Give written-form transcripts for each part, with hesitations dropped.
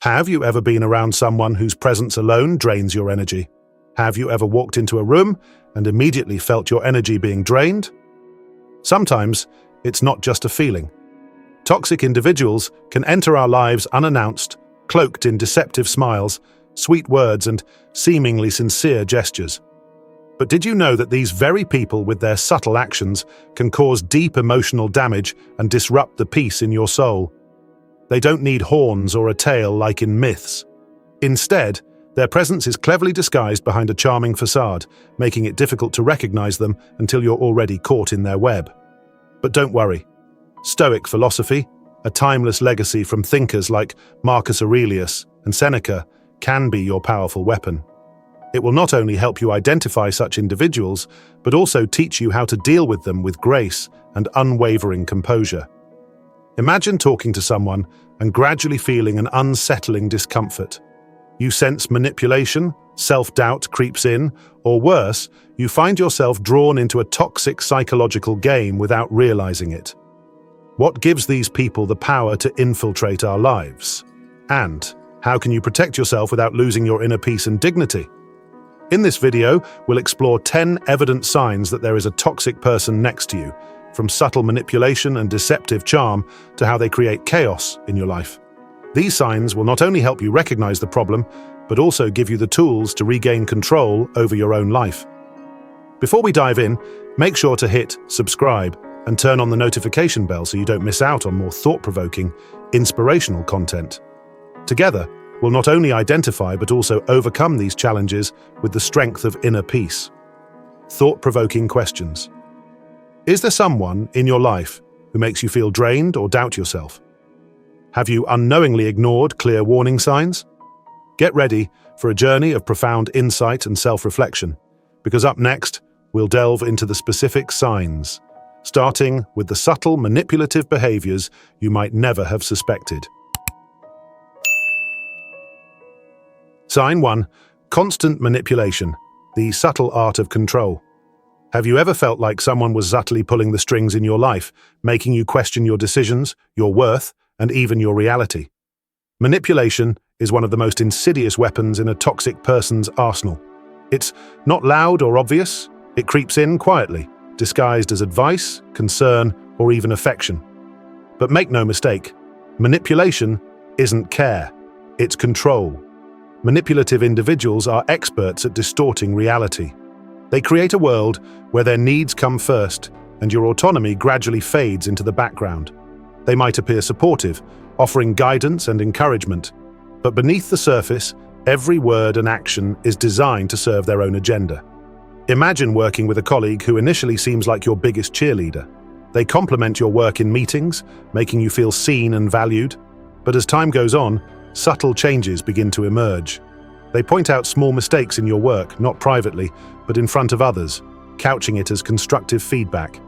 Have you ever been around someone whose presence alone drains your energy? Have you ever walked into a room and immediately felt your energy being drained? Sometimes it's not just a feeling. Toxic individuals can enter our lives unannounced, cloaked in deceptive smiles, sweet words, and seemingly sincere gestures. But did you know that these very people with their subtle actions can cause deep emotional damage and disrupt the peace in your soul? They don't need horns or a tail like in myths. Instead, their presence is cleverly disguised behind a charming facade, making it difficult to recognize them until you're already caught in their web. But don't worry. Stoic philosophy, a timeless legacy from thinkers like Marcus Aurelius and Seneca, can be your powerful weapon. It will not only help you identify such individuals, but also teach you how to deal with them with grace and unwavering composure. Imagine talking to someone and gradually feeling an unsettling discomfort. You sense manipulation, self-doubt creeps in, or worse, you find yourself drawn into a toxic psychological game without realizing it. What gives these people the power to infiltrate our lives? And how can you protect yourself without losing your inner peace and dignity? In this video, we'll explore 10 evident signs that there is a toxic person next to you, from subtle manipulation and deceptive charm to how they create chaos in your life. These signs will not only help you recognize the problem, but also give you the tools to regain control over your own life. Before we dive in, make sure to hit subscribe and turn on the notification bell so you don't miss out on more thought-provoking, inspirational content. Together, we'll not only identify but also overcome these challenges with the strength of inner peace. Thought-provoking questions. Is there someone in your life who makes you feel drained or doubt yourself? Have you unknowingly ignored clear warning signs? Get ready for a journey of profound insight and self-reflection, because up next, we'll delve into the specific signs, starting with the subtle manipulative behaviors you might never have suspected. Sign 1. Constant manipulation, the subtle art of control. Have you ever felt like someone was subtly pulling the strings in your life, making you question your decisions, your worth, and even your reality? Manipulation is one of the most insidious weapons in a toxic person's arsenal. It's not loud or obvious, it creeps in quietly, disguised as advice, concern, or even affection. But make no mistake, manipulation isn't care, it's control. Manipulative individuals are experts at distorting reality. They create a world where their needs come first and your autonomy gradually fades into the background. They might appear supportive, offering guidance and encouragement, but beneath the surface, every word and action is designed to serve their own agenda. Imagine working with a colleague who initially seems like your biggest cheerleader. They compliment your work in meetings, making you feel seen and valued. But as time goes on, subtle changes begin to emerge. They point out small mistakes in your work, not privately, but in front of others, couching it as constructive feedback.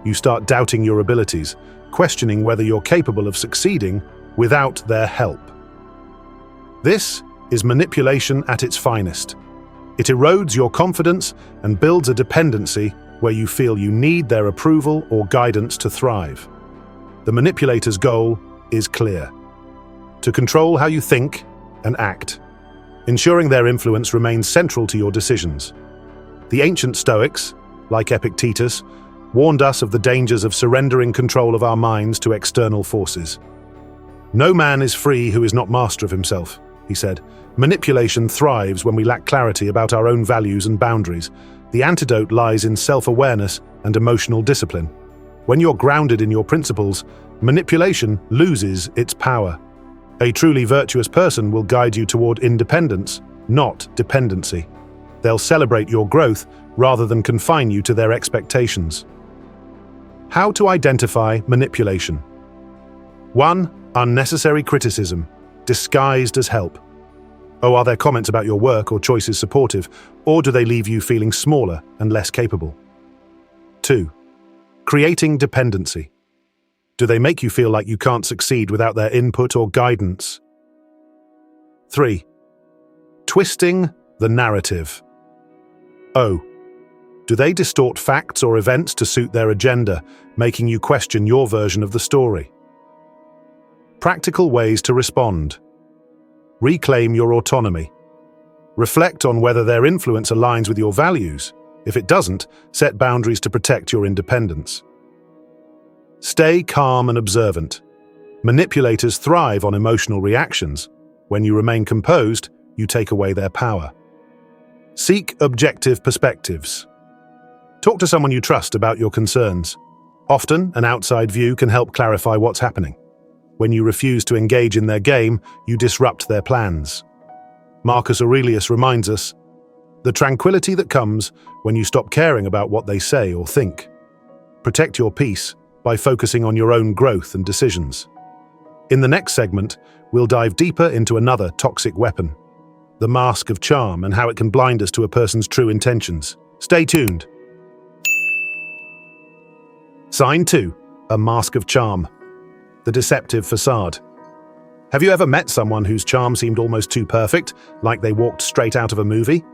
You start doubting your abilities, questioning whether you're capable of succeeding without their help. This is manipulation at its finest. It erodes your confidence and builds a dependency where you feel you need their approval or guidance to thrive. The manipulator's goal is clear: to control how you think and act, ensuring their influence remains central to your decisions. The ancient Stoics, like Epictetus, warned us of the dangers of surrendering control of our minds to external forces. "No man is free who is not master of himself," he said. "Manipulation thrives when we lack clarity about our own values and boundaries. The antidote lies in self-awareness and emotional discipline. When you're grounded in your principles, manipulation loses its power. A truly virtuous person will guide you toward independence, not dependency. They'll celebrate your growth rather than confine you to their expectations." How to identify manipulation. 1. Unnecessary criticism, disguised as help. Oh, are their comments about your work or choices supportive, or do they leave you feeling smaller and less capable? 2. Creating dependency. Do they make you feel like you can't succeed without their input or guidance? 3. Twisting the narrative. Oh, do they distort facts or events to suit their agenda, making you question your version of the story? Practical ways to respond. Reclaim your autonomy. Reflect on whether their influence aligns with your values. If it doesn't, set boundaries to protect your independence. Stay calm and observant. Manipulators thrive on emotional reactions. When you remain composed, you take away their power. Seek objective perspectives. Talk to someone you trust about your concerns. Often, an outside view can help clarify what's happening. When you refuse to engage in their game, you disrupt their plans. Marcus Aurelius reminds us, the tranquility that comes when you stop caring about what they say or think. Protect your peace by focusing on your own growth and decisions. In the next segment, we'll dive deeper into another toxic weapon, the mask of charm, and how it can blind us to a person's true intentions. Stay tuned. Sign 2. A mask of charm. The deceptive facade. Have you ever met someone whose charm seemed almost too perfect, like they walked straight out of a movie?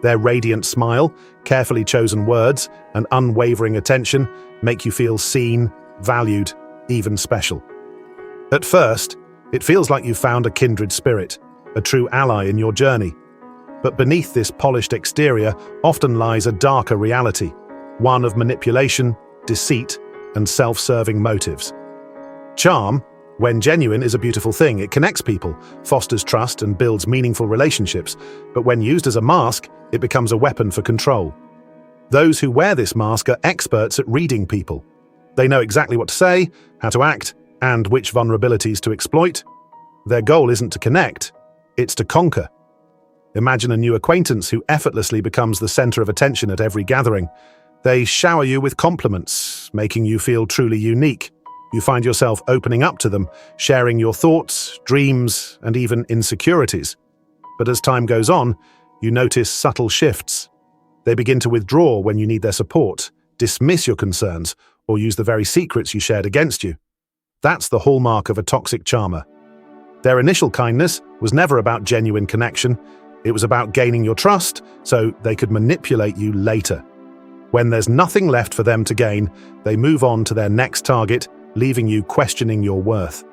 Their radiant smile, carefully chosen words, and unwavering attention make you feel seen, valued, even special. At first, it feels like you've found a kindred spirit, a true ally in your journey. But beneath this polished exterior often lies a darker reality, one of manipulation, deceit, and self-serving motives. Charm, when genuine, is a beautiful thing. It connects people, fosters trust, and builds meaningful relationships. But when used as a mask, it becomes a weapon for control. Those who wear this mask are experts at reading people. They know exactly what to say, how to act, and which vulnerabilities to exploit. Their goal isn't to connect, it's to conquer. Imagine a new acquaintance who effortlessly becomes the center of attention at every gathering. They shower you with compliments, making you feel truly unique. You find yourself opening up to them, sharing your thoughts, dreams, and even insecurities. But as time goes on, you notice subtle shifts. They begin to withdraw when you need their support, dismiss your concerns, or use the very secrets you shared against you. That's the hallmark of a toxic charmer. Their initial kindness was never about genuine connection. It was about gaining your trust so they could manipulate you later. When there's nothing left for them to gain, they move on to their next target, leaving you questioning your worth.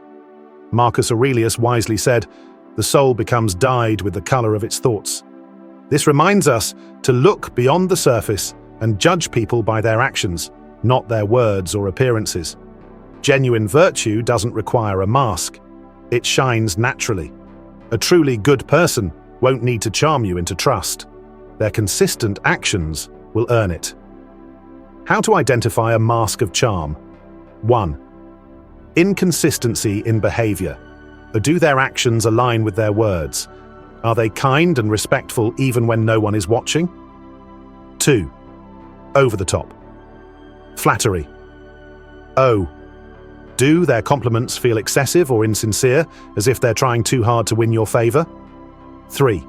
Marcus Aurelius wisely said, "The soul becomes dyed with the color of its thoughts." This reminds us to look beyond the surface and judge people by their actions, not their words or appearances. Genuine virtue doesn't require a mask. It shines naturally. A truly good person won't need to charm you into trust. Their consistent actions will earn it. How to identify a mask of charm? 1. Inconsistency in behavior. Do their actions align with their words? Are they kind and respectful even when no one is watching? 2. Over the top. Flattery. Do their compliments feel excessive or insincere, as if they're trying too hard to win your favor? 3.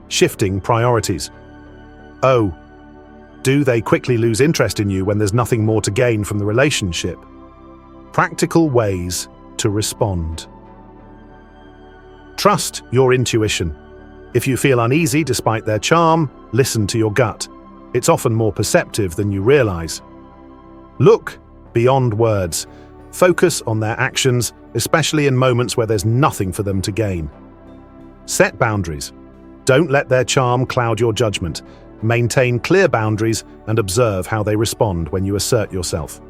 Shifting priorities. Do they quickly lose interest in you when there's nothing more to gain from the relationship? Practical ways to respond. Trust your intuition. If you feel uneasy despite their charm, listen to your gut. It's often more perceptive than you realize. Look beyond words. Focus on their actions, especially in moments where there's nothing for them to gain. Set boundaries. Don't let their charm cloud your judgment. Maintain clear boundaries and observe how they respond when you assert yourself.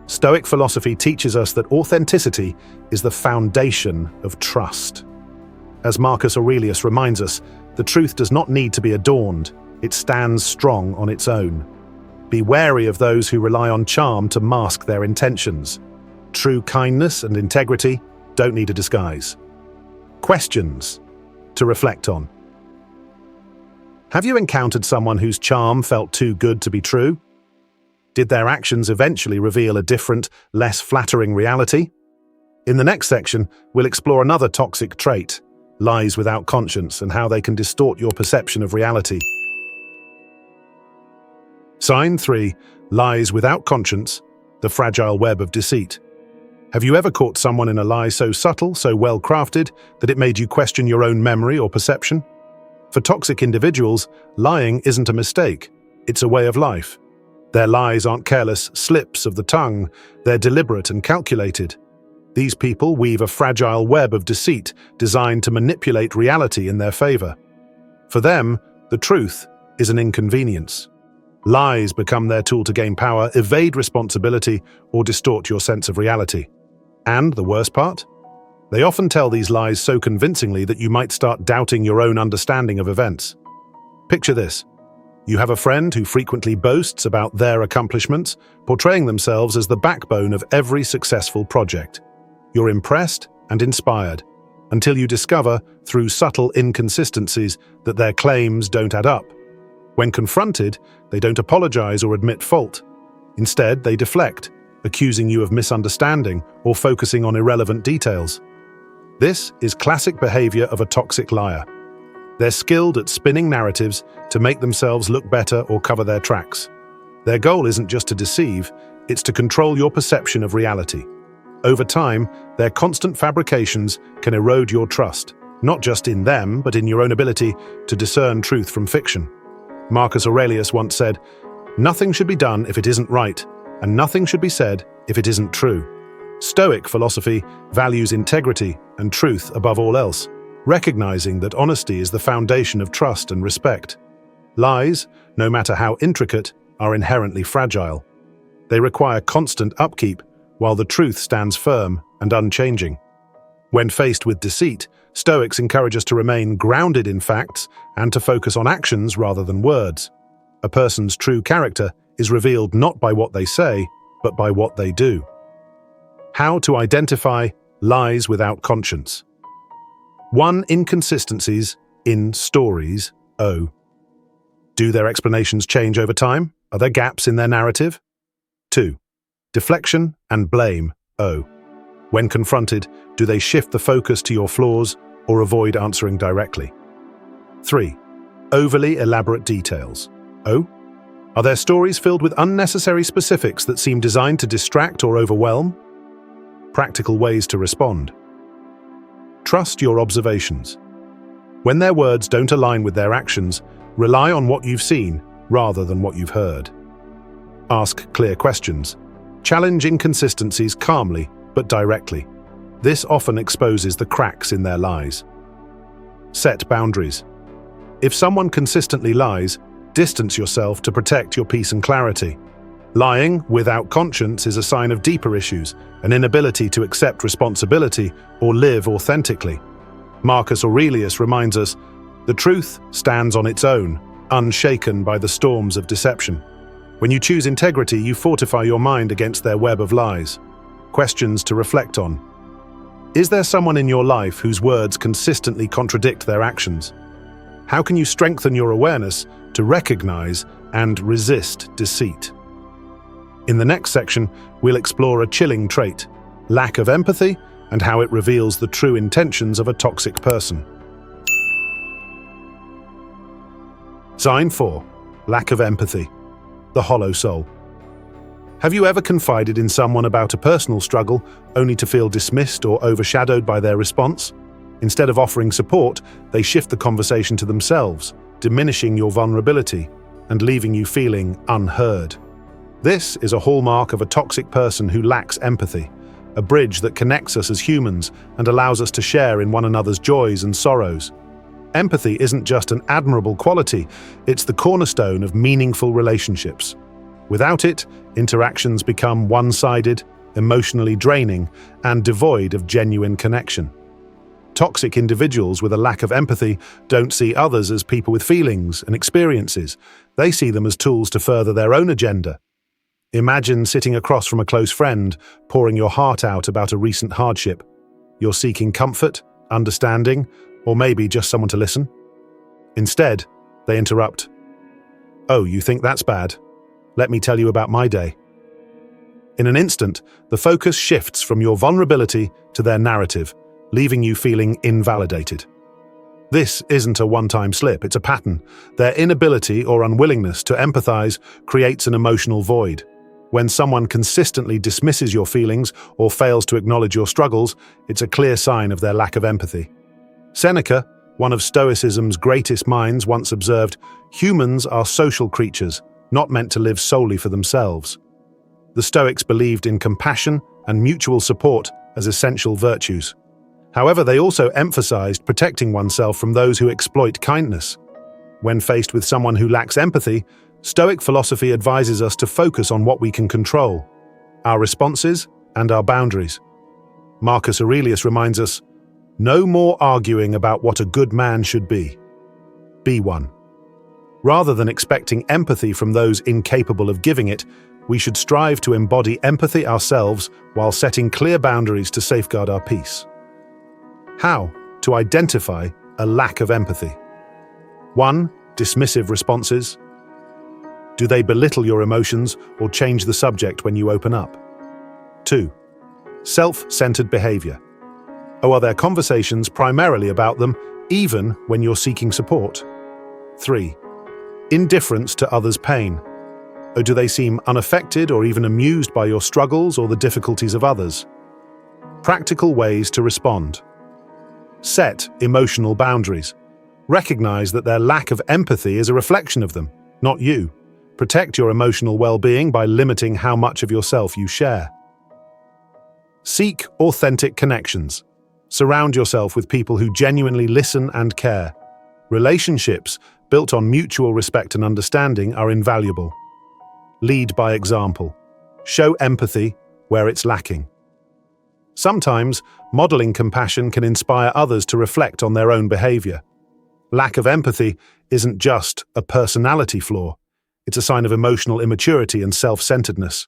Stoic philosophy teaches us that authenticity is the foundation of trust. As Marcus Aurelius reminds us, the truth does not need to be adorned, it stands strong on its own. Be wary of those who rely on charm to mask their intentions. True kindness and integrity don't need a disguise. Questions to reflect on. Have you encountered someone whose charm felt too good to be true? Did their actions eventually reveal a different, less flattering reality? In the next section, we'll explore another toxic trait, lies without conscience, and how they can distort your perception of reality. Sign 3. Lies without conscience, the fragile web of deceit. Have you ever caught someone in a lie so subtle, so well crafted, that it made you question your own memory or perception? For toxic individuals, lying isn't a mistake, it's a way of life. Their lies aren't careless slips of the tongue, they're deliberate and calculated. These people weave a fragile web of deceit designed to manipulate reality in their favor. For them, the truth is an inconvenience. Lies become their tool to gain power, evade responsibility, or distort your sense of reality. And the worst part? They often tell these lies so convincingly that you might start doubting your own understanding of events. Picture this. You have a friend who frequently boasts about their accomplishments, portraying themselves as the backbone of every successful project. You're impressed and inspired, until you discover, through subtle inconsistencies, that their claims don't add up. When confronted, they don't apologize or admit fault. Instead, they deflect, accusing you of misunderstanding or focusing on irrelevant details. This is classic behavior of a toxic liar. They're skilled at spinning narratives to make themselves look better or cover their tracks. Their goal isn't just to deceive, it's to control your perception of reality. Over time, their constant fabrications can erode your trust, not just in them, but in your own ability to discern truth from fiction. Marcus Aurelius once said, "Nothing should be done if it isn't right, and nothing should be said if it isn't true." Stoic philosophy values integrity and truth above all else, recognizing that honesty is the foundation of trust and respect. Lies, no matter how intricate, are inherently fragile. They require constant upkeep, while the truth stands firm and unchanging. When faced with deceit, Stoics encourage us to remain grounded in facts and to focus on actions rather than words. A person's true character is revealed not by what they say, but by what they do. How to identify lies without conscience. 1. Inconsistencies in stories. O. Do their explanations change over time? Are there gaps in their narrative? 2. Deflection and blame. O. When confronted, do they shift the focus to your flaws or avoid answering directly? 3. Overly elaborate details. O. Are their stories filled with unnecessary specifics that seem designed to distract or overwhelm? Practical ways to respond. Trust your observations. When their words don't align with their actions, rely on what you've seen rather than what you've heard. Ask clear questions. Challenge inconsistencies calmly but directly. This often exposes the cracks in their lies. Set boundaries. If someone consistently lies, distance yourself to protect your peace and clarity. Lying without conscience is a sign of deeper issues, an inability to accept responsibility or live authentically. Marcus Aurelius reminds us, "The truth stands on its own, unshaken by the storms of deception." When you choose integrity, you fortify your mind against their web of lies. Questions to reflect on. Is there someone in your life whose words consistently contradict their actions? How can you strengthen your awareness to recognize and resist deceit? In the next section, we'll explore a chilling trait, lack of empathy, and how it reveals the true intentions of a toxic person. Sign 4. Lack of empathy. The hollow soul. Have you ever confided in someone about a personal struggle only to feel dismissed or overshadowed by their response? Instead of offering support, they shift the conversation to themselves, diminishing your vulnerability and leaving you feeling unheard. This is a hallmark of a toxic person who lacks empathy, a bridge that connects us as humans and allows us to share in one another's joys and sorrows. Empathy isn't just an admirable quality, it's the cornerstone of meaningful relationships. Without it, interactions become one-sided, emotionally draining, and devoid of genuine connection. Toxic individuals with a lack of empathy don't see others as people with feelings and experiences. They see them as tools to further their own agenda. Imagine sitting across from a close friend, pouring your heart out about a recent hardship. You're seeking comfort, understanding, or maybe just someone to listen. Instead, they interrupt. "Oh, you think that's bad? Let me tell you about my day." In an instant, the focus shifts from your vulnerability to their narrative, leaving you feeling invalidated. This isn't a one-time slip, it's a pattern. Their inability or unwillingness to empathize creates an emotional void. When someone consistently dismisses your feelings or fails to acknowledge your struggles, it's a clear sign of their lack of empathy. Seneca, one of Stoicism's greatest minds, once observed, "Humans are social creatures, not meant to live solely for themselves." The Stoics believed in compassion and mutual support as essential virtues. However, they also emphasized protecting oneself from those who exploit kindness. When faced with someone who lacks empathy, Stoic philosophy advises us to focus on what we can control, our responses and our boundaries. Marcus Aurelius reminds us, "No more arguing about what a good man should be. Be one." Rather than expecting empathy from those incapable of giving it, we should strive to embody empathy ourselves while setting clear boundaries to safeguard our peace. How to identify a lack of empathy? 1. Dismissive responses. Do they belittle your emotions or change the subject when you open up? 2. Self-centered behavior. Or are their conversations primarily about them, even when you're seeking support? 3. Indifference to others' pain. Or do they seem unaffected or even amused by your struggles or the difficulties of others? Practical ways to respond. Set emotional boundaries. Recognize that their lack of empathy is a reflection of them, not you. Protect your emotional well-being by limiting how much of yourself you share. Seek authentic connections. Surround yourself with people who genuinely listen and care. Relationships built on mutual respect and understanding are invaluable. Lead by example. Show empathy where it's lacking. Sometimes, modeling compassion can inspire others to reflect on their own behavior. Lack of empathy isn't just a personality flaw. It's a sign of emotional immaturity and self-centeredness.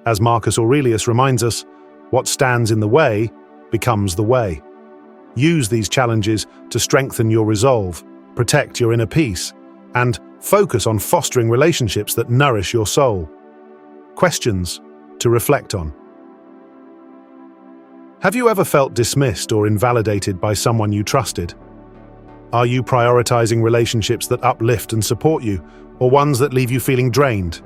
As Marcus Aurelius reminds us, what stands in the way becomes the way. Use these challenges to strengthen your resolve, protect your inner peace, and focus on fostering relationships that nourish your soul. Questions to reflect on. Have you ever felt dismissed or invalidated by someone you trusted? Are you prioritizing relationships that uplift and support you, or ones that leave you feeling drained?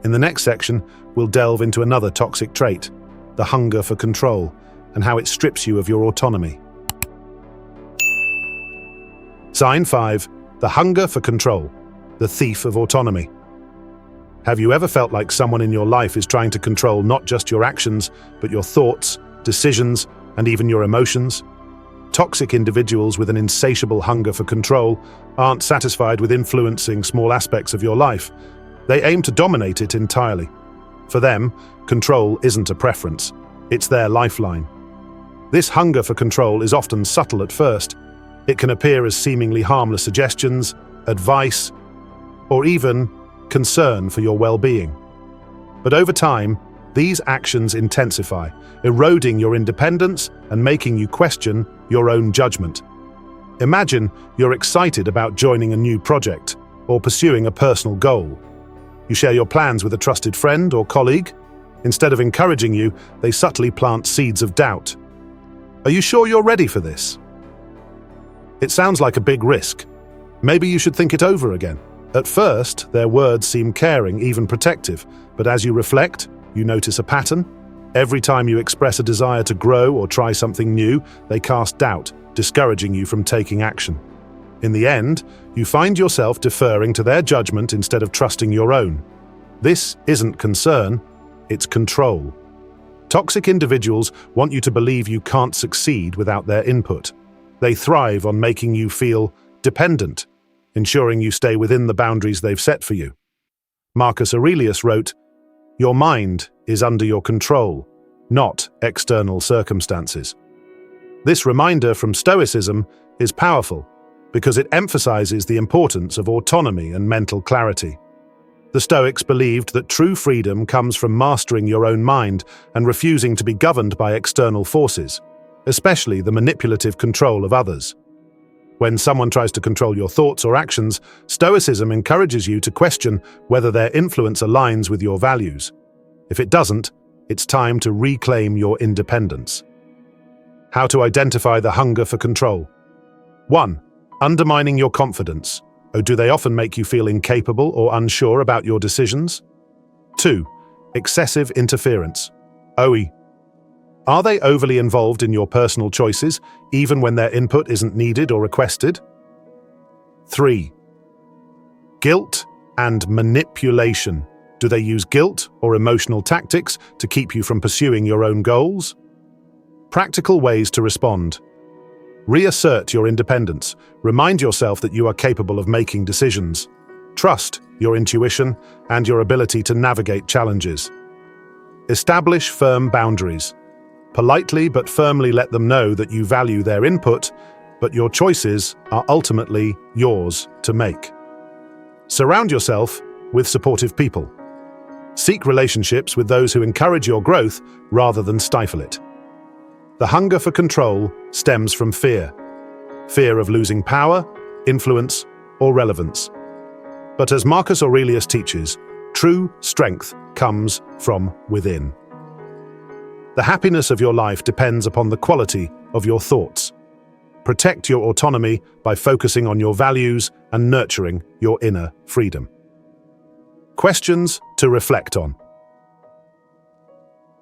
In the next section, we'll delve into another toxic trait, the hunger for control, and how it strips you of your autonomy. Sign 5. The hunger for control, the thief of autonomy. Have you ever felt like someone in your life is trying to control not just your actions, but your thoughts, decisions, and even your emotions? Toxic individuals with an insatiable hunger for control aren't satisfied with influencing small aspects of your life. They aim to dominate it entirely. For them, control isn't a preference, it's their lifeline. This hunger for control is often subtle at first. It can appear as seemingly harmless suggestions, advice, or even concern for your well-being. But over time, these actions intensify, eroding your independence and making you question your own judgment. Imagine you're excited about joining a new project or pursuing a personal goal. You share your plans with a trusted friend or colleague. Instead of encouraging you, they subtly plant seeds of doubt. Are you sure you're ready for this? It sounds like a big risk. Maybe you should think it over again. At first, their words seem caring, even protective, but as you reflect, you notice a pattern. Every time you express a desire to grow or try something new, they cast doubt, discouraging you from taking action. In the end, you find yourself deferring to their judgment instead of trusting your own. This isn't concern, it's control. Toxic individuals want you to believe you can't succeed without their input. They thrive on making you feel dependent, ensuring you stay within the boundaries they've set for you. Marcus Aurelius wrote, "Your mind is under your control, not external circumstances." This reminder from Stoicism is powerful because it emphasizes the importance of autonomy and mental clarity. The Stoics believed that true freedom comes from mastering your own mind and refusing to be governed by external forces, especially the manipulative control of others. When someone tries to control your thoughts or actions, Stoicism encourages you to question whether their influence aligns with your values. If it doesn't, it's time to reclaim your independence. How to identify the hunger for control. 1. Undermining your confidence. Or do they often make you feel incapable or unsure about your decisions? 2. Excessive interference. Are they overly involved in your personal choices, even when their input isn't needed or requested? 3. Guilt and manipulation. Do they use guilt or emotional tactics to keep you from pursuing your own goals? Practical ways to respond. Reassert your independence. Remind yourself that you are capable of making decisions. Trust your intuition and your ability to navigate challenges. Establish firm boundaries. Politely but firmly let them know that you value their input, but your choices are ultimately yours to make. Surround yourself with supportive people. Seek relationships with those who encourage your growth rather than stifle it. The hunger for control stems from fear. Fear of losing power, influence, or relevance. But as Marcus Aurelius teaches, true strength comes from within. The happiness of your life depends upon the quality of your thoughts. Protect your autonomy by focusing on your values and nurturing your inner freedom. Questions to reflect on.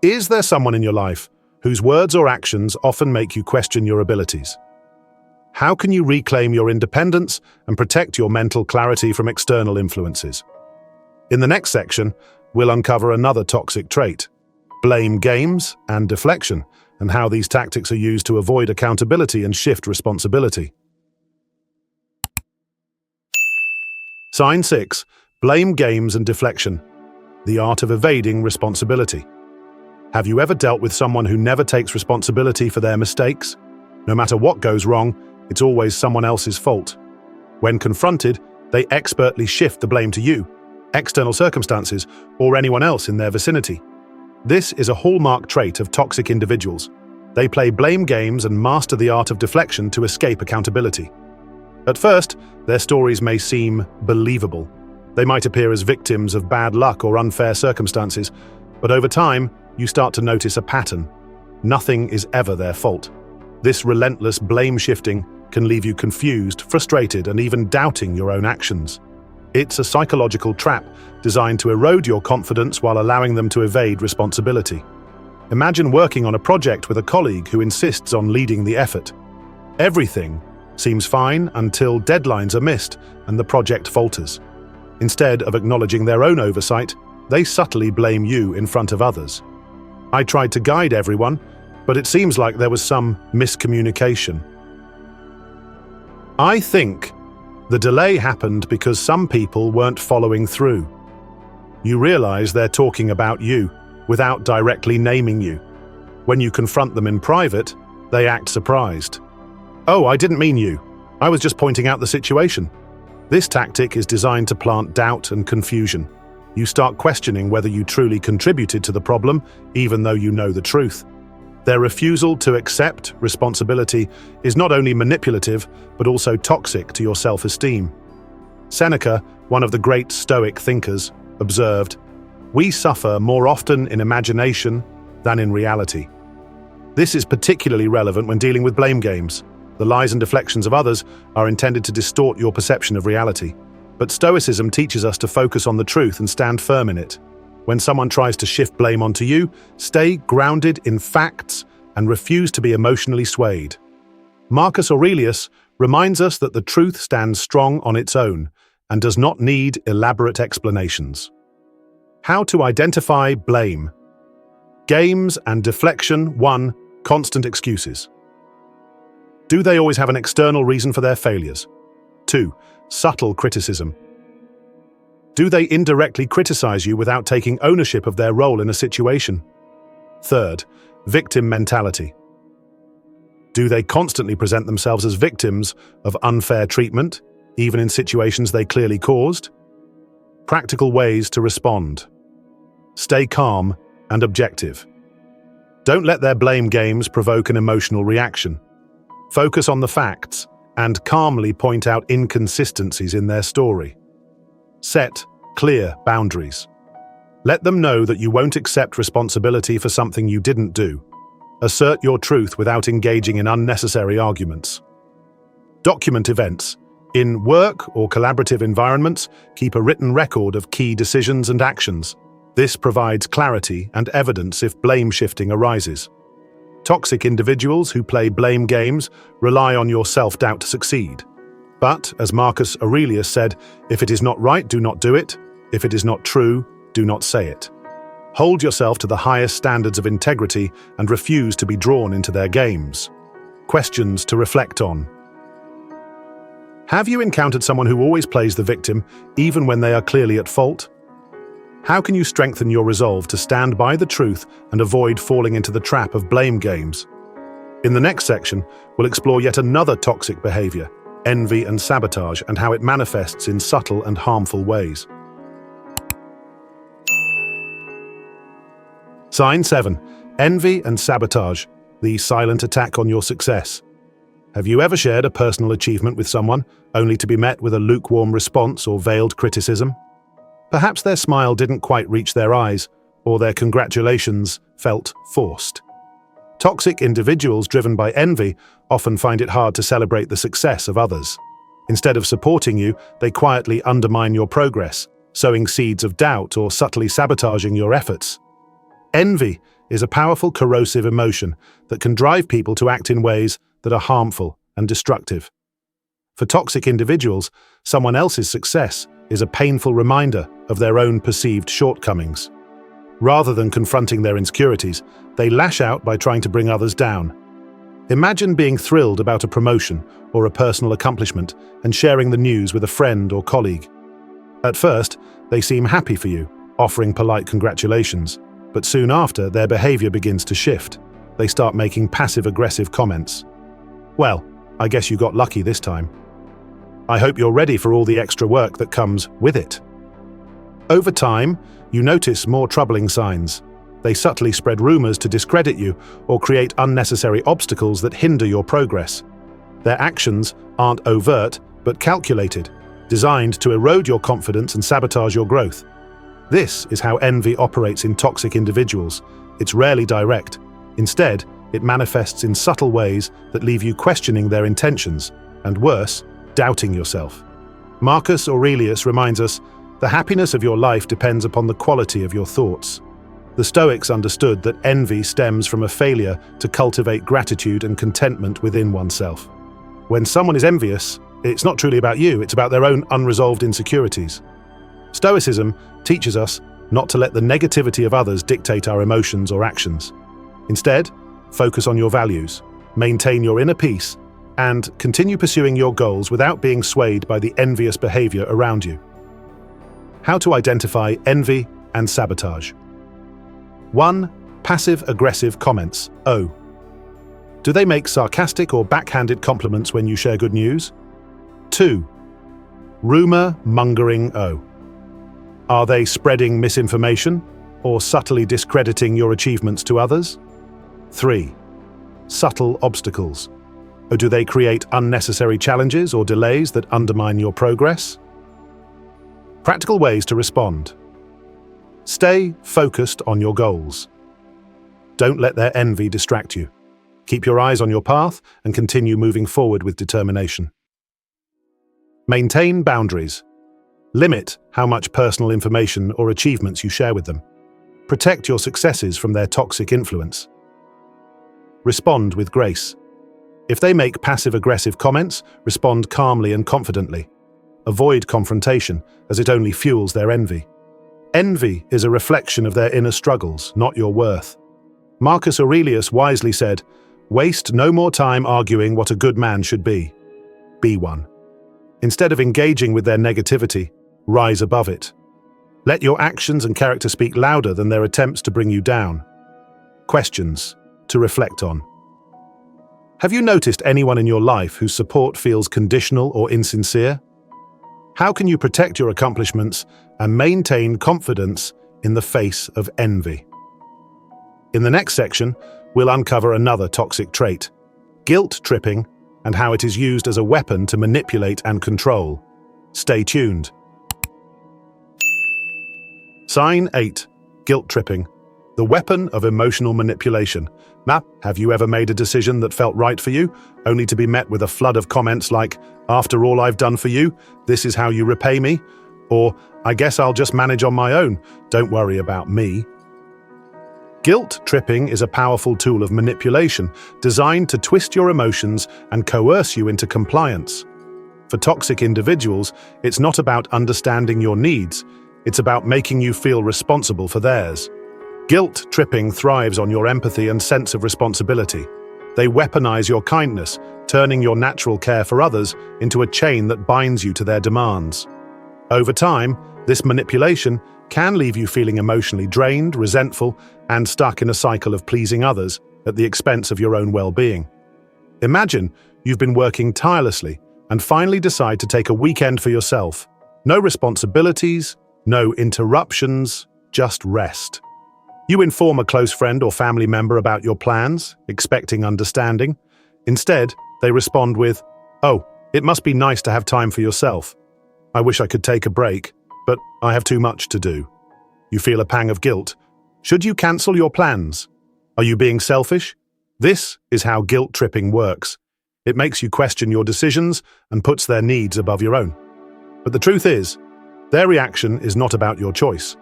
Is there someone in your life whose words or actions often make you question your abilities? How can you reclaim your independence and protect your mental clarity from external influences? In the next section, we'll uncover another toxic trait, blame games and deflection, and how these tactics are used to avoid accountability and shift responsibility. Sign 6. Blame games and deflection. The art of evading responsibility. Have you ever dealt with someone who never takes responsibility for their mistakes? No matter what goes wrong, it's always someone else's fault. When confronted, they expertly shift the blame to you, external circumstances, or anyone else in their vicinity. This is a hallmark trait of toxic individuals. They play blame games and master the art of deflection to escape accountability. At first, their stories may seem believable. They might appear as victims of bad luck or unfair circumstances, but over time, you start to notice a pattern. Nothing is ever their fault. This relentless blame shifting can leave you confused, frustrated, and even doubting your own actions. It's a psychological trap designed to erode your confidence while allowing them to evade responsibility. Imagine working on a project with a colleague who insists on leading the effort. Everything seems fine until deadlines are missed and the project falters. Instead of acknowledging their own oversight, they subtly blame you in front of others. I tried to guide everyone, but it seems like there was some miscommunication. I think the delay happened because some people weren't following through. You realize they're talking about you without directly naming you. When you confront them in private, they act surprised. Oh, I didn't mean you. I was just pointing out the situation. This tactic is designed to plant doubt and confusion. You start questioning whether you truly contributed to the problem, even though you know the truth. Their refusal to accept responsibility is not only manipulative, but also toxic to your self-esteem. Seneca, one of the great Stoic thinkers, observed, "We suffer more often in imagination than in reality." This is particularly relevant when dealing with blame games. The lies and deflections of others are intended to distort your perception of reality. But Stoicism teaches us to focus on the truth and stand firm in it. When someone tries to shift blame onto you, stay grounded in facts and refuse to be emotionally swayed. Marcus Aurelius reminds us that the truth stands strong on its own and does not need elaborate explanations. How to identify blame. Games and deflection. 1. Constant excuses. Do they always have an external reason for their failures? 2. Subtle criticism. Do they indirectly criticize you without taking ownership of their role in a situation? 3. Victim mentality. Do they constantly present themselves as victims of unfair treatment, even in situations they clearly caused? Practical ways to respond. Stay calm and objective. Don't let their blame games provoke an emotional reaction. Focus on the facts and calmly point out inconsistencies in their story. Set clear boundaries. Let them know that you won't accept responsibility for something you didn't do. Assert your truth without engaging in unnecessary arguments. Document events. In work or collaborative environments, keep a written record of key decisions and actions. This provides clarity and evidence if blame shifting arises. Toxic individuals who play blame games rely on your self-doubt to succeed. But, as Marcus Aurelius said, if it is not right, do not do it. If it is not true, do not say it. Hold yourself to the highest standards of integrity and refuse to be drawn into their games. Questions to reflect on. Have you encountered someone who always plays the victim, even when they are clearly at fault? How can you strengthen your resolve to stand by the truth and avoid falling into the trap of blame games? In the next section, we'll explore yet another toxic behavior, envy and sabotage, and how it manifests in subtle and harmful ways. Sign 7. Envy and sabotage, the silent attack on your success. Have you ever shared a personal achievement with someone, only to be met with a lukewarm response or veiled criticism? Perhaps their smile didn't quite reach their eyes, or their congratulations felt forced. Toxic individuals driven by envy often find it hard to celebrate the success of others. Instead of supporting you, they quietly undermine your progress, sowing seeds of doubt or subtly sabotaging your efforts. Envy is a powerful, corrosive emotion that can drive people to act in ways that are harmful and destructive. For toxic individuals, someone else's success is a painful reminder of their own perceived shortcomings. Rather than confronting their insecurities, they lash out by trying to bring others down. Imagine being thrilled about a promotion or a personal accomplishment and sharing the news with a friend or colleague. At first, they seem happy for you, offering polite congratulations, but soon after, their behavior begins to shift. They start making passive-aggressive comments. Well, I guess you got lucky this time. I hope you're ready for all the extra work that comes with it. Over time, you notice more troubling signs. They subtly spread rumors to discredit you or create unnecessary obstacles that hinder your progress. Their actions aren't overt, but calculated, designed to erode your confidence and sabotage your growth. This is how envy operates in toxic individuals. It's rarely direct. Instead, it manifests in subtle ways that leave you questioning their intentions, and worse, doubting yourself. Marcus Aurelius reminds us, the happiness of your life depends upon the quality of your thoughts. The Stoics understood that envy stems from a failure to cultivate gratitude and contentment within oneself. When someone is envious, it's not truly about you, it's about their own unresolved insecurities. Stoicism teaches us not to let the negativity of others dictate our emotions or actions. Instead, focus on your values, maintain your inner peace, and continue pursuing your goals without being swayed by the envious behavior around you. How to identify envy and sabotage. 1. Passive-aggressive comments. O. Do they make sarcastic or backhanded compliments when you share good news? 2. Rumor-mongering. O. Are they spreading misinformation or subtly discrediting your achievements to others? 3. Subtle obstacles. Or do they create unnecessary challenges or delays that undermine your progress? Practical ways to respond. Stay focused on your goals. Don't let their envy distract you. Keep your eyes on your path and continue moving forward with determination. Maintain boundaries. Limit how much personal information or achievements you share with them. Protect your successes from their toxic influence. Respond with grace. If they make passive-aggressive comments, respond calmly and confidently. Avoid confrontation, as it only fuels their envy. Envy is a reflection of their inner struggles, not your worth. Marcus Aurelius wisely said, "Waste no more time arguing what a good man should be. Be one." Instead of engaging with their negativity, rise above it. Let your actions and character speak louder than their attempts to bring you down. Questions to reflect on. Have you noticed anyone in your life whose support feels conditional or insincere? How can you protect your accomplishments and maintain confidence in the face of envy? In the next section, we'll uncover another toxic trait, guilt tripping, and how it is used as a weapon to manipulate and control. Stay tuned. Sign 8. Guilt tripping, the weapon of emotional manipulation. Now, have you ever made a decision that felt right for you, only to be met with a flood of comments like, "After all I've done for you, this is how you repay me," or "I guess I'll just manage on my own, don't worry about me"? Guilt tripping is a powerful tool of manipulation designed to twist your emotions and coerce you into compliance. For toxic individuals, it's not about understanding your needs, it's about making you feel responsible for theirs. Guilt tripping thrives on your empathy and sense of responsibility. They weaponize your kindness, turning your natural care for others into a chain that binds you to their demands. Over time, this manipulation can leave you feeling emotionally drained, resentful, and stuck in a cycle of pleasing others at the expense of your own well-being. Imagine you've been working tirelessly and finally decide to take a weekend for yourself. No responsibilities, no interruptions, just rest. You inform a close friend or family member about your plans, expecting understanding. Instead, they respond with, "Oh, it must be nice to have time for yourself. I wish I could take a break, but I have too much to do." You feel a pang of guilt. Should you cancel your plans? Are you being selfish? This is how guilt tripping works. It makes you question your decisions and puts their needs above your own. But the truth is, their reaction is not about your choice.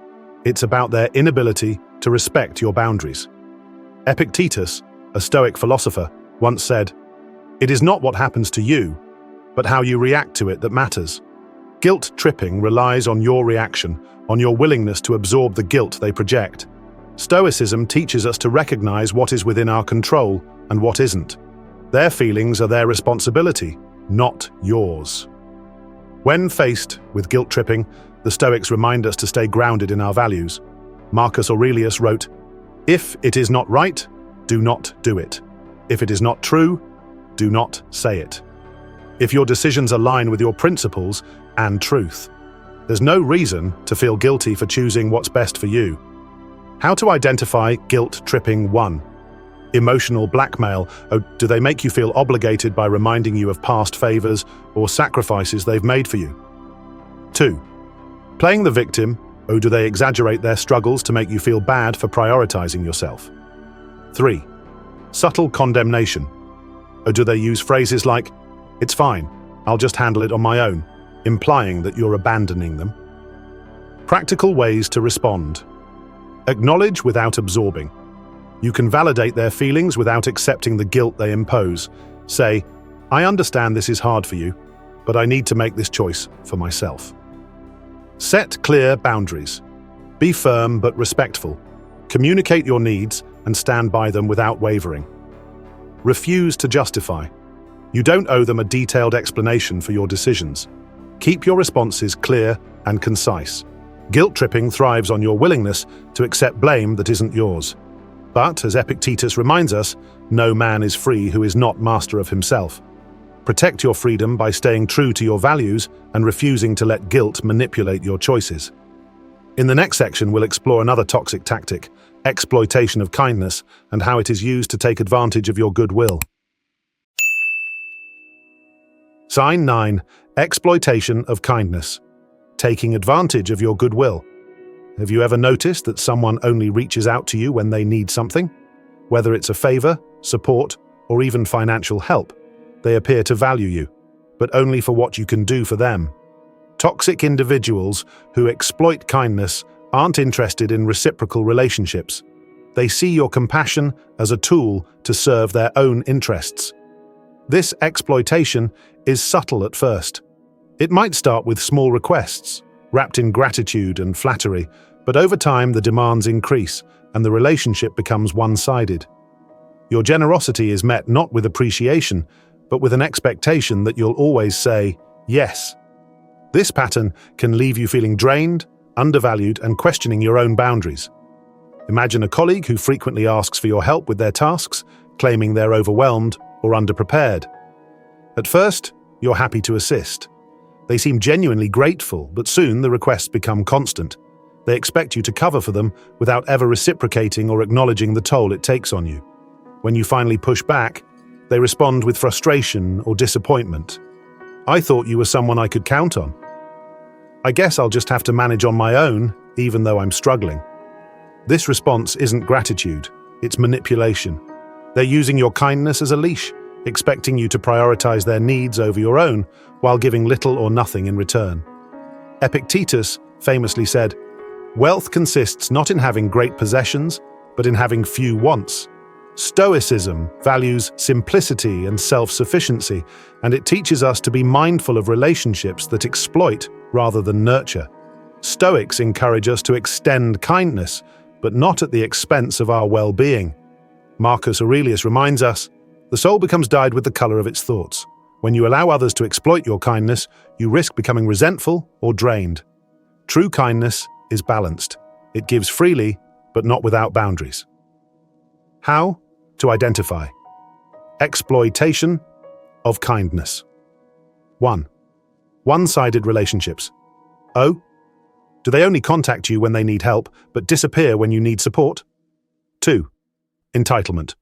It's about their inability to respect your boundaries. Epictetus, a Stoic philosopher, once said, "It is not what happens to you, but how you react to it that matters." Guilt tripping relies on your reaction, on your willingness to absorb the guilt they project. Stoicism teaches us to recognize what is within our control and what isn't. Their feelings are their responsibility, not yours. When faced with guilt tripping, the Stoics remind us to stay grounded in our values. Marcus Aurelius wrote, "If it is not right, do not do it. If it is not true, do not say it." If your decisions align with your principles and truth, there's no reason to feel guilty for choosing what's best for you. How to identify guilt tripping 1. Emotional blackmail. Oh, do they make you feel obligated by reminding you of past favors or sacrifices they've made for you? 2. Playing the victim. Oh, do they exaggerate their struggles to make you feel bad for prioritizing yourself? 3. Subtle condemnation. Or do they use phrases like, "It's fine, I'll just handle it on my own," implying that you're abandoning them? Practical ways to respond. Acknowledge without absorbing. You can validate their feelings without accepting the guilt they impose. Say, "I understand this is hard for you, but I need to make this choice for myself." Set clear boundaries. Be firm but respectful. Communicate your needs and stand by them without wavering. Refuse to justify. You don't owe them a detailed explanation for your decisions. Keep your responses clear and concise. Guilt tripping thrives on your willingness to accept blame that isn't yours. But, as Epictetus reminds us, no man is free who is not master of himself. Protect your freedom by staying true to your values and refusing to let guilt manipulate your choices. In the next section, we'll explore another toxic tactic, exploitation of kindness, and how it is used to take advantage of your goodwill. Sign 9. Exploitation of kindness. Taking advantage of your goodwill. Have you ever noticed that someone only reaches out to you when they need something? Whether it's a favor, support, or even financial help, they appear to value you, but only for what you can do for them. Toxic individuals who exploit kindness aren't interested in reciprocal relationships. They see your compassion as a tool to serve their own interests. This exploitation is subtle at first. It might start with small requests, wrapped in gratitude and flattery, but over time the demands increase and the relationship becomes one-sided. Your generosity is met not with appreciation, but with an expectation that you'll always say, yes. This pattern can leave you feeling drained, undervalued, and questioning your own boundaries. Imagine a colleague who frequently asks for your help with their tasks, claiming they're overwhelmed or underprepared. At first, you're happy to assist. They seem genuinely grateful, but soon the requests become constant. They expect you to cover for them without ever reciprocating or acknowledging the toll it takes on you. When you finally push back, they respond with frustration or disappointment. "I thought you were someone I could count on. I guess I'll just have to manage on my own, even though I'm struggling." This response isn't gratitude, it's manipulation. They're using your kindness as a leash, expecting you to prioritize their needs over your own, while giving little or nothing in return. Epictetus famously said, "Wealth consists not in having great possessions, but in having few wants." Stoicism values simplicity and self-sufficiency, and it teaches us to be mindful of relationships that exploit rather than nurture. Stoics encourage us to extend kindness, but not at the expense of our well-being. Marcus Aurelius reminds us, the soul becomes dyed with the color of its thoughts. When you allow others to exploit your kindness, you risk becoming resentful or drained. True kindness is balanced. It gives freely, but not without boundaries. How to identify exploitation of kindness? 1. One-sided relationships. O. Do they only contact you when they need help, but disappear when you need support? 2. Entitlement.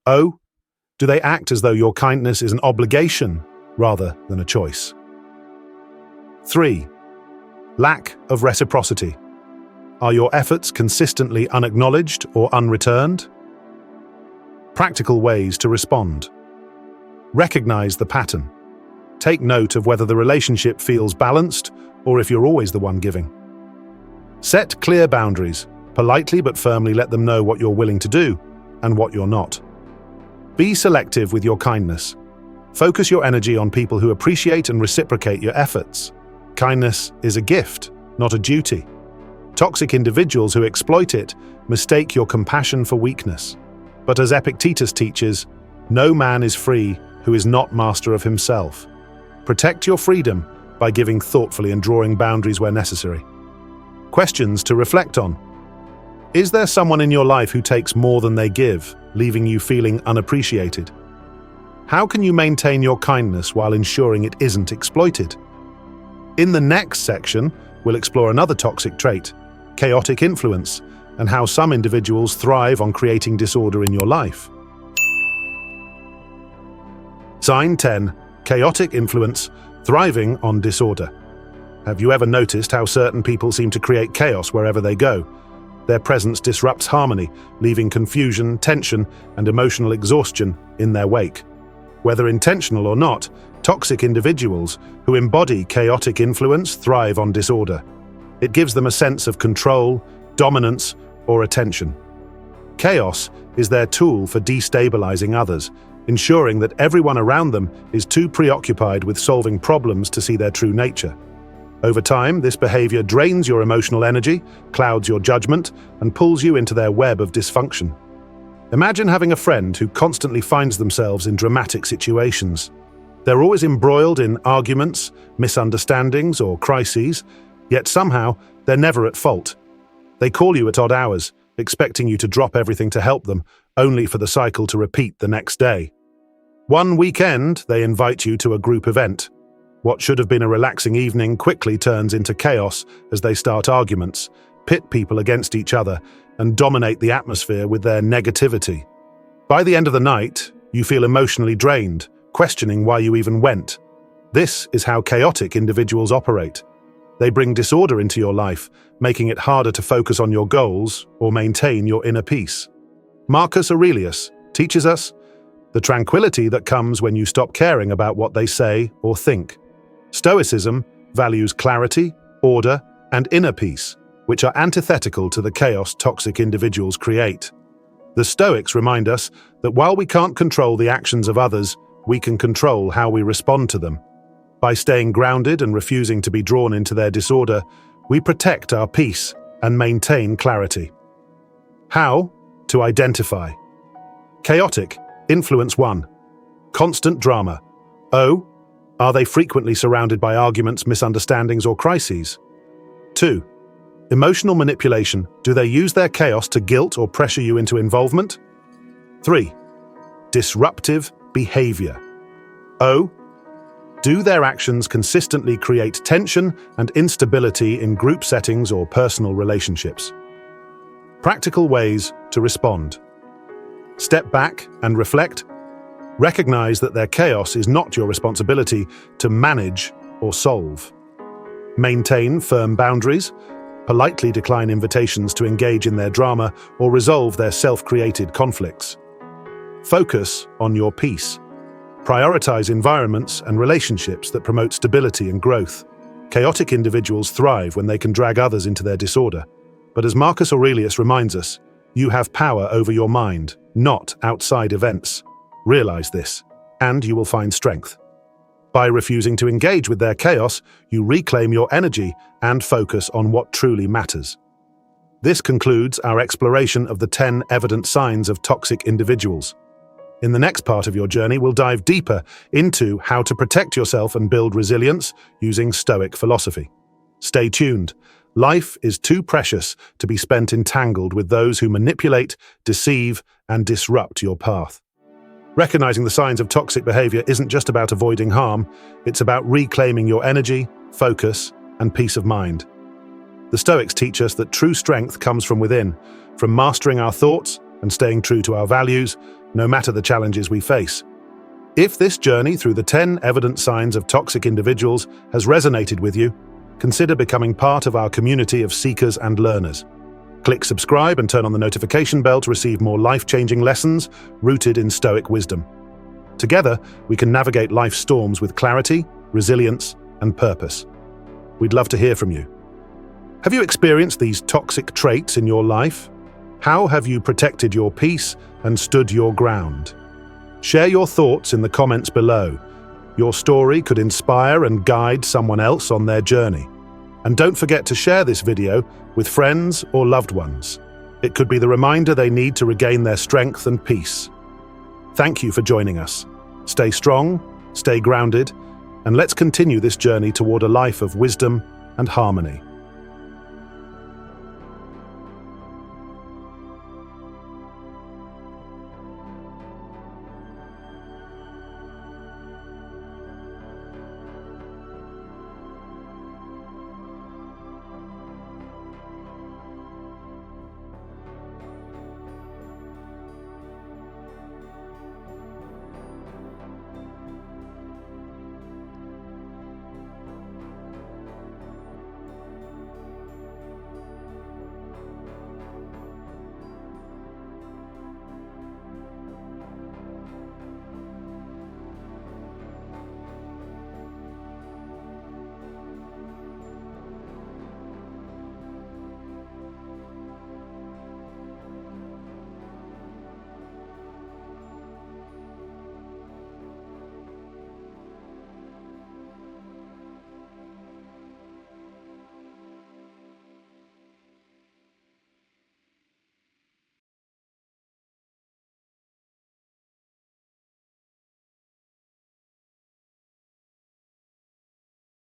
O. Do they act as though your kindness is an obligation rather than a choice? 3. Lack of reciprocity. Are your efforts consistently unacknowledged or unreturned? Practical ways to respond. Recognize the pattern. Take note of whether the relationship feels balanced or if you're always the one giving. Set clear boundaries. Politely but firmly let them know what you're willing to do and what you're not. Be selective with your kindness. Focus your energy on people who appreciate and reciprocate your efforts. Kindness is a gift, not a duty. Toxic individuals who exploit it mistake your compassion for weakness. But as Epictetus teaches, no man is free who is not master of himself. Protect your freedom by giving thoughtfully and drawing boundaries where necessary. Questions to reflect on. Is there someone in your life who takes more than they give, leaving you feeling unappreciated? How can you maintain your kindness while ensuring it isn't exploited? In the next section, we'll explore another toxic trait, chaotic influence, and how some individuals thrive on creating disorder in your life. Sign 10. Chaotic influence, thriving on disorder. Have you ever noticed how certain people seem to create chaos wherever they go? Their presence disrupts harmony, leaving confusion, tension, and emotional exhaustion in their wake. Whether intentional or not, toxic individuals who embody chaotic influence thrive on disorder. It gives them a sense of control, dominance, or attention. Chaos is their tool for destabilizing others, ensuring that everyone around them is too preoccupied with solving problems to see their true nature. Over time, this behavior drains your emotional energy, clouds your judgment, and pulls you into their web of dysfunction. Imagine having a friend who constantly finds themselves in dramatic situations. They're always embroiled in arguments, misunderstandings, or crises, yet somehow they're never at fault. They call you at odd hours, expecting you to drop everything to help them, only for the cycle to repeat the next day. One weekend, they invite you to a group event. What should have been a relaxing evening quickly turns into chaos as they start arguments, pit people against each other, and dominate the atmosphere with their negativity. By the end of the night, you feel emotionally drained, questioning why you even went. This is how chaotic individuals operate. They bring disorder into your life, making it harder to focus on your goals or maintain your inner peace. Marcus Aurelius teaches us the tranquility that comes when you stop caring about what they say or think. Stoicism values clarity, order, and inner peace, which are antithetical to the chaos toxic individuals create. The Stoics remind us that while we can't control the actions of others, we can control how we respond to them. By staying grounded and refusing to be drawn into their disorder, we protect our peace and maintain clarity. How to identify chaotic influence? 1. Constant drama. O. Are they frequently surrounded by arguments, misunderstandings, or crises? 2. Emotional manipulation. Do they use their chaos to guilt or pressure you into involvement? 3. Disruptive behavior. O. Do their actions consistently create tension and instability in group settings or personal relationships? Practical ways to respond. Step back and reflect. Recognize that their chaos is not your responsibility to manage or solve. Maintain firm boundaries. Politely decline invitations to engage in their drama or resolve their self-created conflicts. Focus on your peace. Prioritize environments and relationships that promote stability and growth. Chaotic individuals thrive when they can drag others into their disorder. But as Marcus Aurelius reminds us, you have power over your mind, not outside events. Realize this, and you will find strength. By refusing to engage with their chaos, you reclaim your energy and focus on what truly matters. This concludes our exploration of the 10 evident signs of toxic individuals. In the next part of your journey, we'll dive deeper into how to protect yourself and build resilience using Stoic philosophy. Stay tuned. Life is too precious to be spent entangled with those who manipulate, deceive, and disrupt your path. Recognizing the signs of toxic behavior isn't just about avoiding harm, it's about reclaiming your energy, focus, and peace of mind. The Stoics teach us that true strength comes from within, from mastering our thoughts and staying true to our values, no matter the challenges we face. If this journey through the 10 evident signs of toxic individuals has resonated with you, consider becoming part of our community of seekers and learners. Click subscribe and turn on the notification bell to receive more life-changing lessons rooted in Stoic wisdom. Together, we can navigate life's storms with clarity, resilience, and purpose. We'd love to hear from you. Have you experienced these toxic traits in your life? How have you protected your peace and stood your ground? Share your thoughts in the comments below. Your story could inspire and guide someone else on their journey. And don't forget to share this video with friends or loved ones. It could be the reminder they need to regain their strength and peace. Thank you for joining us. Stay strong, stay grounded, and let's continue this journey toward a life of wisdom and harmony.